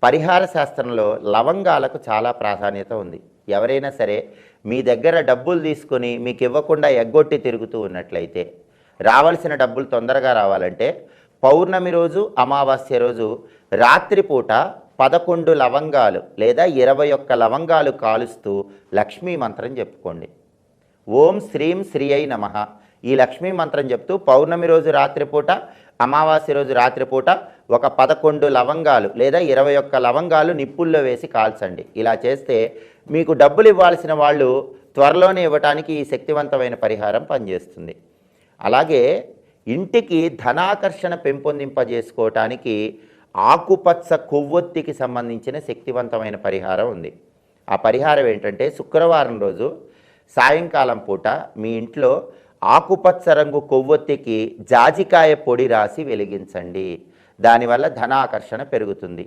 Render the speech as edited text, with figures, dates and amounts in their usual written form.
పరిహార శాస్త్రంలో లవంగాలకు చాలా ప్రాధాన్యత ఉంది. ఎవరైనా సరే మీ దగ్గర డబ్బులు తీసుకొని మీకు ఇవ్వకుండా ఎగ్గొట్టి తిరుగుతూ ఉన్నట్లయితే, రావాల్సిన డబ్బులు తొందరగా రావాలంటే పౌర్ణమి రోజు, అమావాస్య రోజు రాత్రిపూట 11 లవంగాలు లేదా 21 లవంగాలు కాలుస్తూ లక్ష్మీ మంత్రం చెప్పుకోండి. ఓం శ్రీం శ్రీ అయి నమః. ఈ లక్ష్మీ మంత్రం చెప్తూ పౌర్ణమి రోజు రాత్రిపూట, అమావాస్య రోజు రాత్రిపూట ఒక 11 లవంగాలు లేదా 21 లవంగాలు నిప్పుల్లో వేసి కాల్చండి. ఇలా చేస్తే మీకు డబ్బులు ఇవ్వాల్సిన వాళ్ళు త్వరలోనే ఇవ్వటానికి ఈ శక్తివంతమైన పరిహారం పనిచేస్తుంది. అలాగే ఇంటికి ధనాకర్షణ పెంపొందింపజేసుకోవటానికి ఆకుపచ్చ కొవ్వొత్తికి సంబంధించిన శక్తివంతమైన పరిహారం ఉంది. ఆ పరిహారం ఏంటంటే, శుక్రవారం రోజు సాయంకాలం పూట మీ ఇంట్లో ఆకుపచ్చ రంగు కొవ్వొత్తికి జాజికాయ పొడి రాసి వెలిగించండి. దానివల్ల ధనాకర్షణ పెరుగుతుంది.